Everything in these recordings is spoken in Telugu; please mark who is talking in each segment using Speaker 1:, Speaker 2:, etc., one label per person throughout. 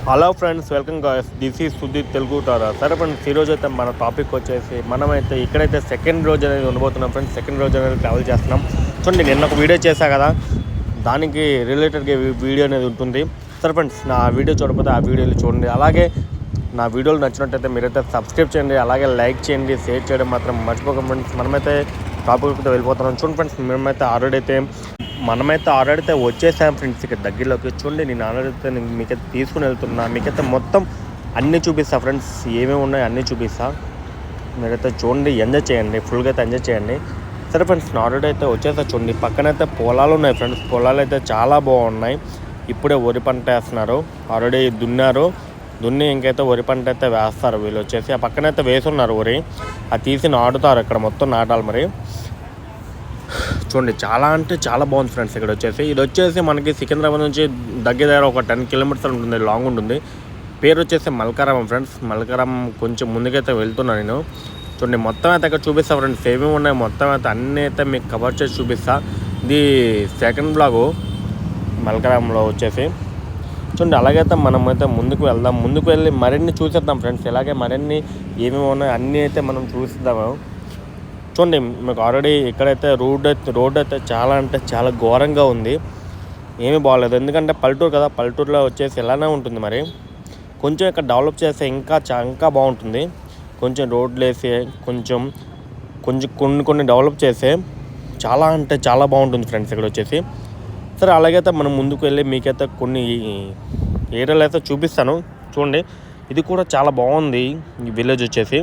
Speaker 1: Hello friends, welcome guys. This is Sudeep Telugu టారా. సరే ఫ్రెండ్స్, ఈరోజు అయితే మన టాపిక్ వచ్చేసి మనమైతే ఇక్కడైతే సెకండ్ రోజు అనేది ఉండబోతున్నాం ఫ్రెండ్స్. సెకండ్ రోజు అనేది ట్రావెల్ చేస్తున్నాం. చూడండి, నిన్న ఒక వీడియో చేశా కదా, దానికి రిలేటెడ్గా వీడియో అనేది ఉంటుంది. సరే ఫ్రెండ్స్, నా వీడియో చూడకపోతే ఆ వీడియోలు చూడండి. అలాగే నా వీడియోలు నచ్చినట్టయితే మీరైతే సబ్స్క్రైబ్ చేయండి, అలాగే లైక్ చేయండి, షేర్ చేయడం మాత్రం మర్చిపోకండి ఫ్రెండ్స్. మనమైతే టాపిక్ అయితే వెళ్ళిపోతున్నాం. చూడండి ఫ్రెండ్స్, మనమైతే ఆల్రెడీ వచ్చేసాం ఫ్రెండ్స్. ఇక్కడ దగ్గరలోకి చూడండి, నేను ఆల్రెడీ మీకైతే తీసుకుని వెళ్తున్నా. మీకైతే మొత్తం అన్నీ చూపిస్తా ఫ్రెండ్స్, ఏమేమి ఉన్నాయో అన్నీ చూపిస్తా. మీరైతే చూడండి, ఎంజాయ్ చేయండి, ఫుల్గా అయితే ఎంజాయ్ చేయండి. సరే ఫ్రెండ్స్, ఆల్రెడీ అయితే వచ్చేసా. చూడండి, పక్కనైతే పొలాలు ఉన్నాయి ఫ్రెండ్స్. పొలాలు అయితే చాలా బాగున్నాయి. ఇప్పుడే వరి పంట వేస్తున్నారు. ఆల్రెడీ దున్ని ఇంకైతే వరి పంట అయితే వేస్తారు వీళ్ళు వచ్చేసి. ఆ పక్కనైతే వేసున్నారు వరి, అది తీసి నాటుతారు. ఇక్కడ మొత్తం నాటాలి మరి. చూడండి, చాలా అంటే చాలా బాగుంది ఫ్రెండ్స్. ఇక్కడ వచ్చేసి ఇది వచ్చేసి మనకి సికింద్రాబాద్ నుంచి దగ్గర ఒక 10 కిలోమీటర్స్ ఉంటుంది, లాంగ్ ఉంటుంది. పేరు వచ్చేసి మల్కారాం ఫ్రెండ్స్. మల్కారాం కొంచెం ముందుకైతే వెళ్తున్నాను నేను. చూడండి, మొత్తం అయితే ఇక్కడ చూపిస్తా ఫ్రెండ్స్, ఏమేమి ఉన్నాయి మొత్తం అయితే అన్నీ అయితే మీకు కవర్ చేసి చూపిస్తా. ఇది సెకండ్ బ్లాగు మల్కారాంలో వచ్చేసి. చూడండి, అలాగైతే మనమైతే ముందుకు వెళ్దాం. ముందుకు వెళ్ళి మరిన్ని చూసేద్దాం ఫ్రెండ్స్. ఇలాగే మరిన్ని ఏమేమి ఉన్నాయి అన్నీ అయితే మనం చూసిద్దాము. చూడండి, మీకు ఆల్రెడీ ఇక్కడైతే రోడ్ అయితే చాలా అంటే చాలా ఘోరంగా ఉంది. ఏమీ బాగలేదు, ఎందుకంటే పల్లెటూరు కదా. పల్లెటూరులో వచ్చేసి ఇలానే ఉంటుంది. మరి కొంచెం ఇక్కడ డెవలప్ చేస్తే ఇంకా బాగుంటుంది. కొంచెం రోడ్లు వేసి కొంచెం కొన్ని డెవలప్ చేస్తే చాలా అంటే చాలా బాగుంటుంది ఫ్రెండ్స్ ఇక్కడ వచ్చేసి. సరే, అలాగైతే మనం ముందుకు వెళ్ళి మీకైతే కొన్ని ఏరియాలు అయితే చూపిస్తాను. చూడండి, ఇది కూడా చాలా బాగుంది ఈ విలేజ్ వచ్చేసి.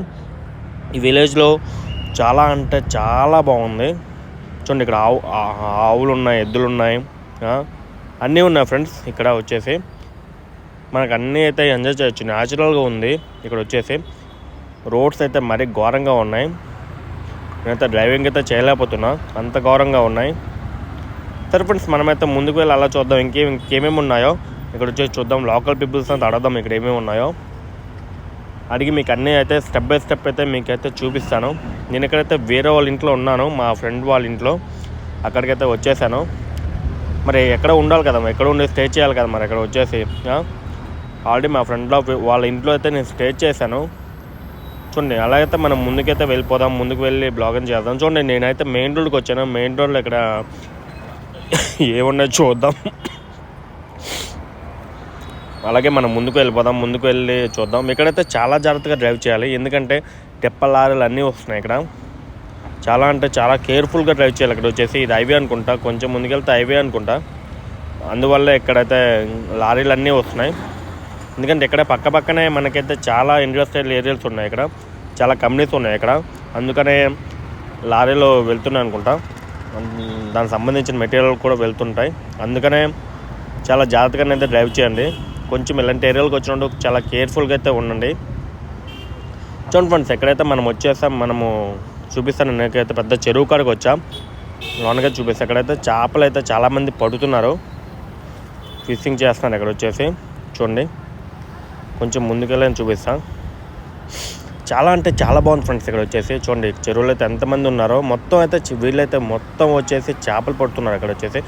Speaker 1: ఈ విలేజ్లో చాలా అంటే చాలా బాగుంది. చూడండి, ఇక్కడ ఆవులు ఉన్నాయి, ఎద్దులు ఉన్నాయి, అన్నీ ఉన్నాయి ఫ్రెండ్స్. ఇక్కడ వచ్చేసి మనకు అన్నీ అయితే ఎంజాయ్ చేయొచ్చు, న్యాచురల్గా ఉంది. ఇక్కడ వచ్చేసి రోడ్స్ అయితే మరీ ఘోరంగా ఉన్నాయి. నేనైతే డ్రైవింగ్ అయితే చేయలేకపోతున్నా, అంత ఘోరంగా ఉన్నాయి. సరే ఫ్రెండ్స్, మనమైతే ముందుకు వెళ్ళి అలా చూద్దాం. ఇంకేమేమి ఉన్నాయో ఇక్కడ వచ్చేసి చూద్దాం. లోకల్ పీపుల్స్ అంతా అడగదాం ఇక్కడ ఏమేమి ఉన్నాయో. అడిగి మీకు అన్నీ అయితే స్టెప్ బై స్టెప్ అయితే మీకైతే చూపిస్తాను. నేను ఇక్కడైతే వేరే వాళ్ళ ఇంట్లో ఉన్నాను, మా ఫ్రెండ్ వాళ్ళ ఇంట్లో. అక్కడికైతే వచ్చేసాను. మరి ఎక్కడ ఉండాలి కదా, ఎక్కడ ఉండి స్టే చేయాలి కదా. మరి ఇక్కడ వచ్చేసి ఆల్రెడీ మా ఫ్రెండ్ వాళ్ళ ఇంట్లో అయితే నేను స్టే చేశాను. చూడండి, అలాగైతే మనం ముందుకైతే వెళ్ళిపోదాం. ముందుకు వెళ్ళి బ్లాగింగ్ చేద్దాం. చూడండి, నేనైతే మెయిన్ రోడ్కి వచ్చాను. మెయిన్ రోడ్లో ఇక్కడ ఏమున్నాయో చూద్దాం. అలాగే మనం ముందుకు వెళ్ళిపోదాం. ముందుకు వెళ్ళి చూద్దాం. ఇక్కడైతే చాలా జాగ్రత్తగా డ్రైవ్ చేయాలి, ఎందుకంటే టెప్ప లారీలు అన్నీ వస్తున్నాయి ఇక్కడ. చాలా అంటే చాలా కేర్ఫుల్గా డ్రైవ్ చేయాలి. ఇక్కడ వచ్చేసి ఇది హైవే అనుకుంటా, కొంచెం ముందుకెళ్తే హైవే అనుకుంటా. అందువల్ల ఇక్కడైతే లారీలు అన్నీ వస్తున్నాయి. ఎందుకంటే ఇక్కడ పక్కనే మనకైతే చాలా ఇండస్ట్రియల్ ఏరియాస్ ఉన్నాయి. ఇక్కడ చాలా కంపెనీస్ ఉన్నాయి ఇక్కడ. అందుకనే లారీలో వెళ్తున్నాయి అనుకుంటా. దానికి సంబంధించిన మెటీరియల్ కూడా వెళ్తుంటాయి. అందుకనే చాలా జాగ్రత్తగానే అయితే డ్రైవ్ చేయండి. కొంచెం ఇలాంటి ఏరియాలకు వచ్చినప్పుడు చాలా కేర్ఫుల్గా అయితే ఉండండి. చూడండి ఫ్రెండ్స్, ఎక్కడైతే మనం వచ్చేసాం, మనము చూపిస్తాను. నేనైతే పెద్ద చెరువు కాడికి వచ్చాం. లోనగా చూపిస్తాను. ఎక్కడైతే చేపలు అయితే చాలామంది పడుతున్నారు, ఫిషింగ్ చేస్తున్నారు ఇక్కడ వచ్చేసి. చూడండి, కొంచెం ముందుకెళ్ళని చూపిస్తాను. చాలా అంటే చాలా బాగుంది ఫ్రెండ్స్ ఇక్కడ వచ్చేసి. చూడండి, చెరువులో అయితే ఎంతమంది ఉన్నారో. మొత్తం అయితే వీళ్ళైతే మొత్తం వచ్చేసి చేపలు పడుతున్నారు. ఇక్కడ వచ్చేసి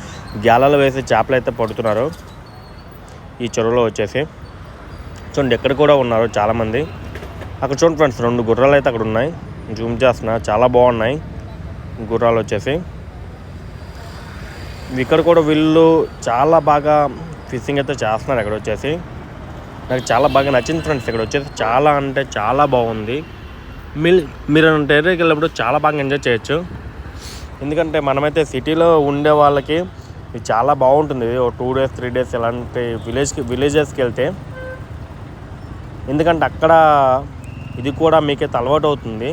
Speaker 1: గ్యాలలో వేసి చేపలు అయితే పడుతున్నారు ఈ చెరువులో వచ్చేసి. చూడండి, ఎక్కడ కూడా ఉన్నారు చాలామంది. అక్కడ చూడండి ఫ్రెండ్స్, 2 గుర్రాలు అయితే అక్కడ ఉన్నాయి. జూమ్ చేస్తున్నా, చాలా బాగున్నాయి గుర్రాలు వచ్చేసి. ఇక్కడ కూడా వీళ్ళు చాలా బాగా ఫిషింగ్ అయితే చేస్తున్నారు ఇక్కడ వచ్చేసి. నాకు చాలా బాగా నచ్చింది ఫ్రెండ్స్. ఇక్కడ వచ్చేసి చాలా అంటే చాలా బాగుంది. మీరు ఏరియాకి వెళ్ళినప్పుడు చాలా బాగా ఎంజాయ్ చేయొచ్చు. ఎందుకంటే మనమైతే సిటీలో ఉండే వాళ్ళకి ఇది చాలా బాగుంటుంది. 2 days 3 days ఇలాంటి విలేజెస్కి వెళ్తే. ఎందుకంటే అక్కడ ఇది కూడా మీకైతే అలవాటు అవుతుంది.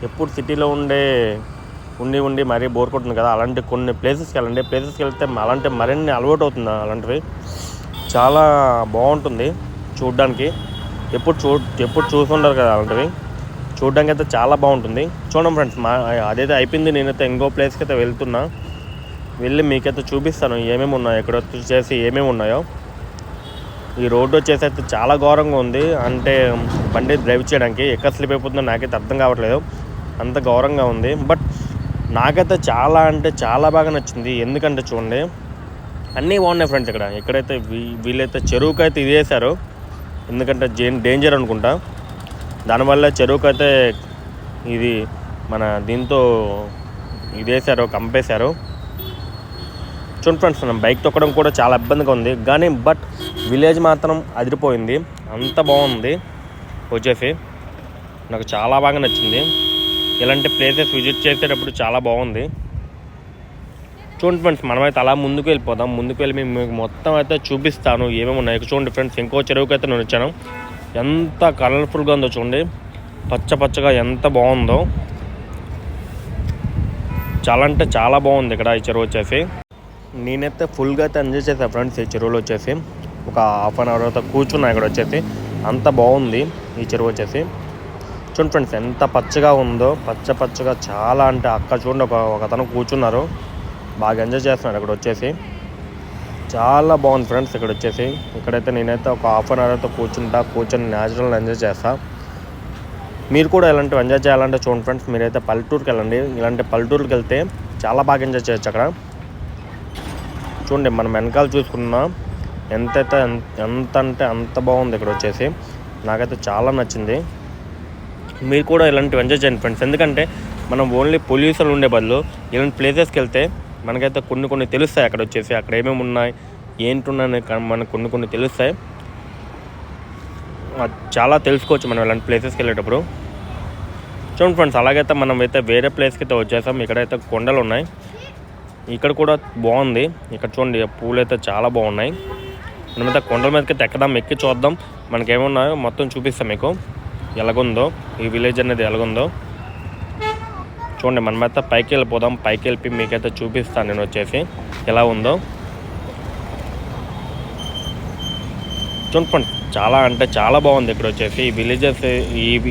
Speaker 1: ఎప్పుడు సిటీలో ఉండి మరీ బోర్ కొడుతుంది కదా. అలాంటి కొన్ని ప్లేసెస్కి వెళ్ళండి. ప్లేసెస్కి వెళ్తే అలాంటి మరిన్ని అలవాటు అవుతుంది. అలాంటివి చాలా బాగుంటుంది చూడడానికి. ఎప్పుడు చూసుంటారు కదా అలాంటివి. చూడడానికి అయితే చాలా బాగుంటుంది. చూడండి ఫ్రెండ్స్, అదైతే అయిపోయింది. నేనైతే ఇంకో ప్లేస్కి అయితే వెళ్తున్నా. వెళ్ళి మీకైతే చూపిస్తాను ఏమేమి ఉన్నాయో, ఇక్కడ వచ్చేసి ఏమేమి ఉన్నాయో. ఈ రోడ్డు వచ్చేసి అయితే చాలా ఘోరంగా ఉంది. అంటే బండి డ్రైవ్ చేయడానికి ఎక్కడ స్లిప్ అయిపోతుందో నాకైతే అర్థం కావట్లేదు, అంత ఘోరంగా ఉంది. బట్ నాకైతే చాలా అంటే చాలా బాగా నచ్చింది. ఎందుకంటే చూడండి, అన్నీ బాగున్నాయి ఫ్రెండ్స్. ఇక్కడైతే వీళ్ళైతే చెరువుకైతే ఇది వేశారు. ఎందుకంటే డేంజర్ అనుకుంటా. దానివల్ల చెరువుకు అయితే ఇది మన దీంతో ఇదేసారు, కంపేశారు. చూడండి ఫ్రెండ్స్, మనం బైక్ తొక్కడం కూడా చాలా ఇబ్బందిగా ఉంది, కానీ బట్ విలేజ్ మాత్రం అదిరిపోయింది. అంత బాగుంది వచ్చేసి, నాకు చాలా బాగా నచ్చింది. ఇలాంటి ప్లేసెస్ విజిట్ చేసేటప్పుడు చాలా బాగుంది. చూడండి ఫ్రెండ్స్, మనమైతే అలా ముందుకు వెళ్ళిపోదాం. ముందుకు వెళ్ళి మీకు మొత్తం అయితే చూపిస్తాను ఏమేమి ఉన్నాయి. చూడండి ఫ్రెండ్స్, ఇంకో చెరువుకి అయితే నేను వచ్చాను. ఎంత కలర్ఫుల్గా ఉందో చూడండి, పచ్చ పచ్చగా ఎంత బాగుందో. చాలా అంటే చాలా బాగుంది ఇక్కడ ఈ చెరువు వచ్చేసి. నేనైతే ఫుల్గా అయితే ఎంజాయ్ చేశాను ఫ్రెండ్స్ ఈ చెరువులో వచ్చేసి. ఒక హాఫ్ అన్ అవర్ అయితే కూర్చున్నా ఇక్కడ వచ్చేసి. అంత బాగుంది ఈ చెరువు వచ్చేసి. చూడండి ఫ్రెండ్స్, ఎంత పచ్చగా ఉందో, పచ్చగా చాలా. అంటే అక్కడ చూడండి, ఒక అతను కూర్చున్నారు, బాగా ఎంజాయ్ చేస్తున్నాడు ఇక్కడ వచ్చేసి. చాలా బాగుంది ఫ్రెండ్స్ ఇక్కడ వచ్చేసి. ఇక్కడైతే నేనైతే ఒక హాఫ్ అన్ అవర్ అయితే కూర్చొని న్యాచురల్ ఎంజాయ్ చేస్తాను. మీరు కూడా ఇలాంటివి ఎంజాయ్ చేయాలంటే చూడండి ఫ్రెండ్స్, మీరైతే పల్లెటూరుకి వెళ్ళండి. ఇలాంటి పల్లెటూరుకి వెళ్తే చాలా బాగా ఎంజాయ్ చేయొచ్చు అక్కడ. చూడండి, మనం వెనకాల చూసుకున్నా ఎంత అంటే అంత బాగుంది ఇక్కడ వచ్చేసి. నాకైతే చాలా నచ్చింది. మీరు కూడా ఇలాంటివి ఎంజాయ్ చేయండి ఫ్రెండ్స్. ఎందుకంటే మనం ఓన్లీ పొల్యూషన్ ఉండే బదులు ఇలాంటి ప్లేసెస్కి వెళ్తే మనకైతే కొన్ని తెలుస్తాయి అక్కడ వచ్చేసి. అక్కడ ఏమేమి ఉన్నాయి, ఏంటున్నాయని మనకు కొన్ని తెలుస్తాయి. చాలా తెలుసుకోవచ్చు మనం ఇలాంటి ప్లేసెస్కి వెళ్ళేటప్పుడు. చూడండి ఫ్రెండ్స్, అలాగైతే మనం అయితే వేరే ప్లేస్కి అయితే వచ్చేసాం. ఇక్కడైతే కొండలు ఉన్నాయి, ఇక్కడ కూడా బాగుంది. ఇక్కడ చూడండి, పూలు అయితే చాలా బాగున్నాయి. మనమైతే కొండల మీదకి ఎక్కదాం, ఎక్కి చూద్దాం, మనకేమున్నాయో మొత్తం చూపిస్తాం మీకు. ఎలాగుందో ఈ విలేజ్ అనేది ఎలాగుందో చూడండి. మనమైతే పైకి వెళ్ళిపోదాం. పైకి వెళ్ళి మీకైతే చూపిస్తాను నేను వచ్చేసి ఎలా ఉందో. చూడండి, చాలా అంటే చాలా బాగుంది ఇక్కడ వచ్చేసి. ఈ విలేజెస్,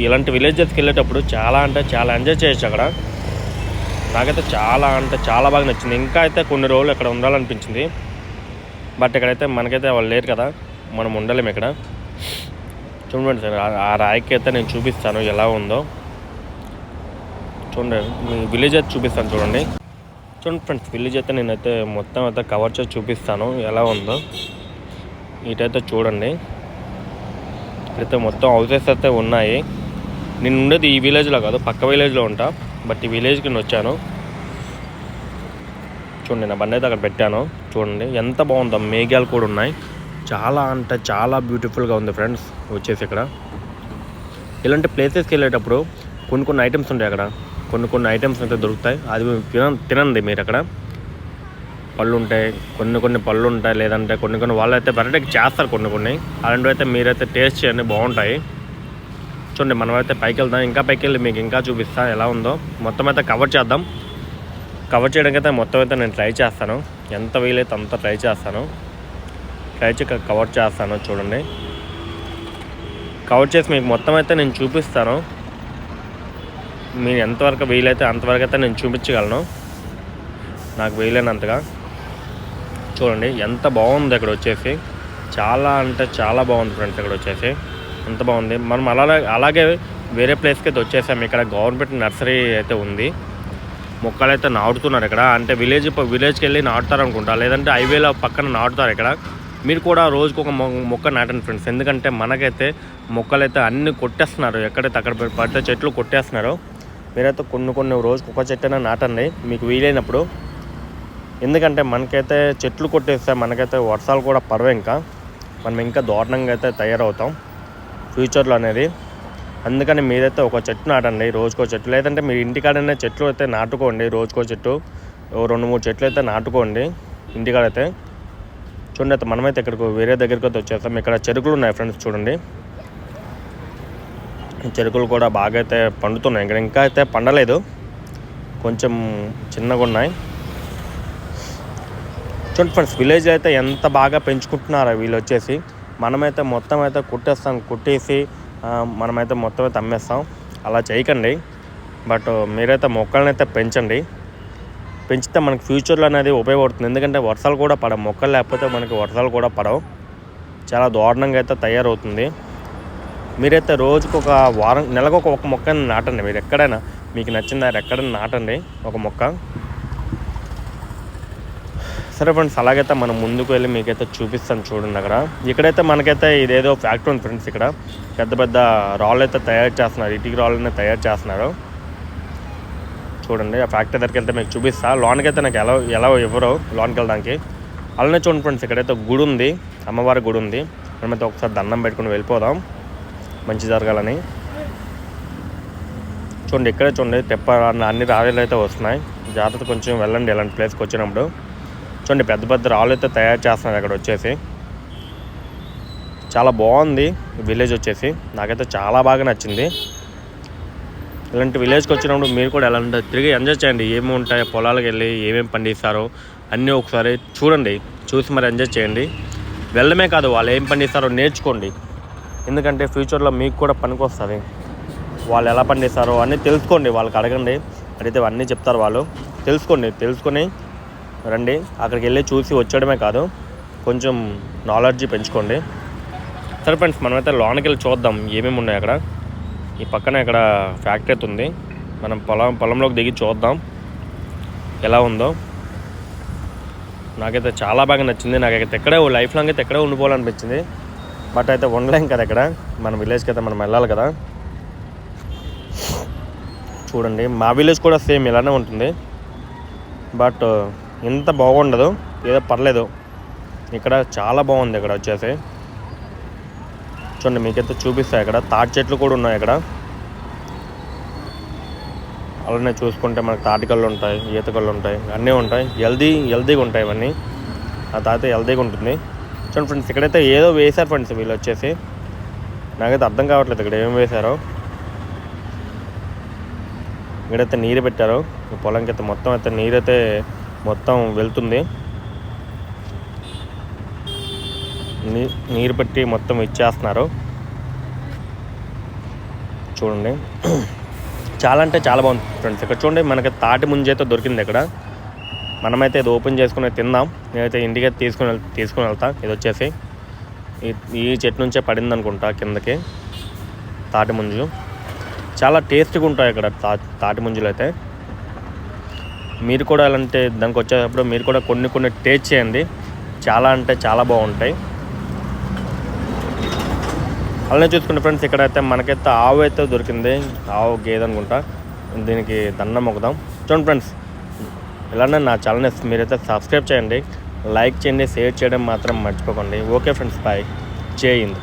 Speaker 1: ఇలాంటి విలేజెస్కి వెళ్ళేటప్పుడు చాలా అంటే చాలా ఎంజాయ్ చేయొచ్చు అక్కడ. నాకైతే చాలా అంటే చాలా బాగా నచ్చింది. ఇంకా అయితే కొన్ని రోజులు ఇక్కడ ఉండాలనిపించింది, బట్ ఇక్కడైతే మనకైతే వాళ్ళు లేరు కదా, మనం ఉండలేము ఇక్కడ. చూడండి సార్, ఆ రాయికి అయితే నేను చూపిస్తాను ఎలా ఉందో. చూడండి, మీ విలేజ్ అయితే చూపిస్తాను చూడండి. చూడండి ఫ్రెండ్స్, విలేజ్ అయితే నేనైతే మొత్తం అయితే కవర్ చేసి చూపిస్తాను ఎలా ఉందో. ఇటైతే చూడండి, ఇక్కడైతే మొత్తం హౌసెస్ అయితే ఉన్నాయి. నేను ఉండేది ఈ విలేజ్లో కాదు, పక్క విలేజ్లో ఉంటా, బట్ ఈ విలేజ్కి నేను వచ్చాను. చూడండి, నా బండి అయితే అక్కడ పెట్టాను. చూడండి ఎంత బాగుందో, మేఘాలు కూడా ఉన్నాయి. చాలా అంటే చాలా బ్యూటిఫుల్గా ఉంది ఫ్రెండ్స్ వచ్చేసి ఇక్కడ. ఇలాంటి ప్లేసెస్కి వెళ్ళేటప్పుడు కొన్ని ఐటమ్స్ ఉంటాయి అక్కడ, కొన్ని ఐటమ్స్ అయితే దొరుకుతాయి. అది తినండి మీరు. అక్కడ పళ్ళు ఉంటాయి, కొన్ని పళ్ళు ఉంటాయి, లేదంటే కొన్ని వాళ్ళు అయితే వెరైటీకి చేస్తారు. కొన్ని అలాంటివి అయితే మీరైతే టేస్ట్ చేయండి, బాగుంటాయి. చూడండి, మనమైతే పైకి వెళ్దాం. ఇంకా పైకి వెళ్ళి మీకు ఇంకా చూపిస్తాను ఎలా ఉందో. మొత్తం అయితే కవర్ చేద్దాం. కవర్ చేయడానికి అయితే మొత్తం అయితే నేను ట్రై చేస్తాను, ఎంత వీలైతే అంత ట్రై చేస్తాను. కవర్ చేస్తాను. చూడండి, కవర్ చేసి మీకు మొత్తం అయితే నేను చూపిస్తాను. మీరు ఎంతవరకు వీలైతే అంతవరకు అయితే నేను చూపించగలను, నాకు వీలైనంతగా. చూడండి ఎంత బాగుంది ఇక్కడ వచ్చేసి. చాలా అంటే చాలా బాగుంది ఫ్రెండ్స్ ఇక్కడ వచ్చేసి. అంత బాగుంది. మనం అలాగే వేరే ప్లేస్కి అయితే వచ్చేసాం. ఇక్కడ గవర్నమెంట్ నర్సరీ అయితే ఉంది. మొక్కలు అయితే నాటుతున్నారు ఇక్కడ. అంటే విలేజ్కి వెళ్ళి నాటుతారు అనుకుంటా, లేదంటే హైవేలో పక్కన నాటుతారు ఇక్కడ. మీరు కూడా రోజుకు ఒక మొక్క నాటండి ఫ్రెండ్స్. ఎందుకంటే మనకైతే మొక్కలు అయితే అన్నీ కొట్టేస్తున్నారు, ఎక్కడైతే అక్కడ పడితే చెట్లు కొట్టేస్తున్నారు. మీరైతే కొన్ని రోజుకు ఒక చెట్టైనా నాటండి మీకు వీలైనప్పుడు. ఎందుకంటే మనకైతే చెట్లు కొట్టేస్తే మనకైతే వర్షాలు కూడా పడవు, ఇంకా మనం ఇంకా దారుణంగా అయితే తయారవుతాం ఫ్యూచర్లో అనేది. అందుకని మీరైతే ఒక చెట్టు నాటండి, రోజుకో చెట్టు. లేదంటే మీరు ఇంటికాడనే చెట్లు అయితే నాటుకోండి, రోజుకో చెట్టు, 2-3 చెట్లు అయితే నాటుకోండి ఇంటికాడైతే. చూడండి, అయితే మనమైతే ఇక్కడికి వేరే దగ్గరికి అయితే వచ్చేస్తాం. ఇక్కడ చెరుకులు ఉన్నాయి ఫ్రెండ్స్. చూడండి, చెరుకులు కూడా బాగా అయితే పండుతున్నాయి. ఇక్కడ ఇంకా అయితే పండలేదు, కొంచెం చిన్నగా ఉన్నాయి. చూడండి ఫ్రెండ్స్, విలేజ్ అయితే ఎంత బాగా పెంచుకుంటున్నారో వీళ్ళు వచ్చేసి. మనమైతే మొత్తం అయితే కుట్టేసి మనమైతే మొత్తం అయితే అమ్మేస్తాం. అలా చేయకండి. బట్ మీరైతే మొక్కలను అయితే పెంచండి. పెంచితే మనకు ఫ్యూచర్లో అనేది ఉపయోగపడుతుంది. ఎందుకంటే వర్షాలు కూడా పడవు, మొక్కలు లేకపోతే మనకి వర్షాలు కూడా పడవు. చాలా దారుణంగా అయితే తయారవుతుంది. మీరైతే రోజుకు ఒక వారం, నెలకు ఒక మొక్కని నాటండి. మీరు ఎక్కడైనా మీకు నచ్చిన ఎక్కడైనా నాటండి ఒక మొక్క. సరే ఫ్రెండ్స్, అలాగైతే మనం ముందుకు వెళ్ళి మీకైతే చూపిస్తాను చూడండి. ఇక్కడైతే మనకైతే ఇదేదో ఫ్యాక్టరీ ఉంది ఫ్రెండ్స్. ఇక్కడ పెద్ద పెద్ద రాళ్ళు అయితే తయారు చేస్తున్నారు, ఇటుక రాళ్ళని తయారు చేస్తున్నారు చూడండి. ఆ ఫ్యాక్టరీ దగ్గరికి వెళ్తే మీకు చూపిస్తా. లోన్కి అయితే నాకు ఎలా ఇవ్వరు లోన్కి వెళ్ళడానికి. అలానే చూడండి ఫ్రెండ్స్, ఇక్కడైతే గుడి ఉంది, అమ్మవారి గుడి ఉంది. మనమైతే ఒకసారి దండం పెట్టుకుని వెళ్ళిపోదాం, మంచి జరగాలని. చూడండి, ఇక్కడే చూడండి తెప్ప అన్ని రాళ్ళు అయితే వస్తున్నాయి. జాగ్రత్త కొంచెం వెళ్ళండి ఇలాంటి ప్లేస్కి వచ్చినప్పుడు. చూడండి, పెద్ద పెద్ద రాళ్ళు అయితే తయారు చేస్తున్నారు అక్కడ వచ్చేసి. చాలా బాగుంది విలేజ్ వచ్చేసి, నాకైతే చాలా బాగా నచ్చింది. ఇలాంటి విలేజ్కి వచ్చినప్పుడు మీరు కూడా ఎలాంటి తిరిగి ఎంజాయ్ చేయండి. ఏమి ఉంటాయి పొలాలకు వెళ్ళి ఏమేమి పండిస్తారో అన్నీ ఒకసారి చూడండి, చూసి మరి ఎంజాయ్ చేయండి. వెళ్ళడమే కాదు, వాళ్ళు ఏం పండిస్తారో నేర్చుకోండి. ఎందుకంటే ఫ్యూచర్లో మీకు కూడా పనికి వస్తుంది. వాళ్ళు ఎలా పండిస్తారో అన్నీ తెలుసుకోండి, వాళ్ళకి అడగండి, అడిగితే అన్నీ చెప్తారు వాళ్ళు. తెలుసుకొని రండి. అక్కడికి వెళ్ళి చూసి వచ్చేయడమే కాదు, కొంచెం నాలెడ్జ్ పెంచుకోండి. సరే ఫ్రెండ్స్, మనమైతే లోనికి వెళ్ళి చూద్దాం ఏమేమి ఉన్నాయి అక్కడ. ఈ పక్కన ఇక్కడ ఫ్యాక్టరీ అయితే ఉంది, మనం పొలంలోకి దిగి చూద్దాం ఎలా ఉందో. నాకైతే చాలా బాగా నచ్చింది. నాకైతే ఎక్కడే లైఫ్ లాంగ్ అయితే ఎక్కడే ఉండిపోవాలనిపించింది. బట్ అయితే ఉండలేం కదా ఇక్కడ, మన విలేజ్కి అయితే మనం వెళ్ళాలి కదా. చూడండి, మా విలేజ్ కూడా సేమ్ ఇలానే ఉంటుంది, బట్ ఇంత బాగుండదు, ఏదో పర్లేదు. ఇక్కడ చాలా బాగుంది. ఇక్కడ వచ్చేసి చూడండి, మీకైతే చూపిస్తాయి. ఇక్కడ తాటి చెట్లు కూడా ఉన్నాయి ఇక్కడ. అలానే చూసుకుంటే మనకు తాటికళ్ళు ఉంటాయి, ఈతకళ్ళు ఉంటాయి, అన్నీ ఉంటాయి. హెల్దీగా ఉంటాయి ఇవన్నీ. ఆ తాత హెల్దీగా ఉంటుంది. చూడండి ఫ్రెండ్స్, ఇక్కడైతే ఏదో వేశారు ఫ్రెండ్స్ వీళ్ళు వచ్చేసి. నాకైతే అర్థం కావట్లేదు ఇక్కడ ఏం వేశారో. ఇక్కడైతే నీరు పెట్టారు, ఈ పొలంకి అయితే మొత్తం అయితే నీరైతే మొత్తం వెళ్తుంది. నీరు పెట్టి మొత్తం ఇచ్చేస్తున్నారు చూడండి. చాలా అంటే చాలా బాగుంది ఫ్రెండ్స్. ఇక్కడ చూడండి, మనకి తాటి ముంజ అయితే దొరికింది ఇక్కడ. మనమైతే ఇది ఓపెన్ చేసుకుని తిందాం. నేనైతే ఇంటికి తీసుకుని వెళ్తా. ఇది వచ్చేసి ఈ చెట్టు నుంచే పడింది అనుకుంటా కిందకి తాటి ముంజు. చాలా టేస్టీగా ఉంటాయి ఇక్కడ తాటి ముంజులు అయితే. మీరు కూడా అలాంటి దానికి వచ్చేటప్పుడు మీరు కూడా కొన్ని టేస్ట్ చేయండి, చాలా అంటే చాలా బాగుంటాయి. అలానే చూసుకుంటే ఫ్రెండ్స్, ఇక్కడైతే మనకైతే ఆవు అయితే దొరికింది, ఆవు గేదె అనుకుంటా. దీనికి దండం మొక్కుదాం. చూడండి ఫ్రెండ్స్, ఇలానే నా ఛానల్ని మీరైతే సబ్స్క్రైబ్ చేయండి, లైక్ చేయండి, షేర్ చేయడం మాత్రం మర్చిపోకండి. ఓకే ఫ్రెండ్స్, బాయ్, జై హింద్.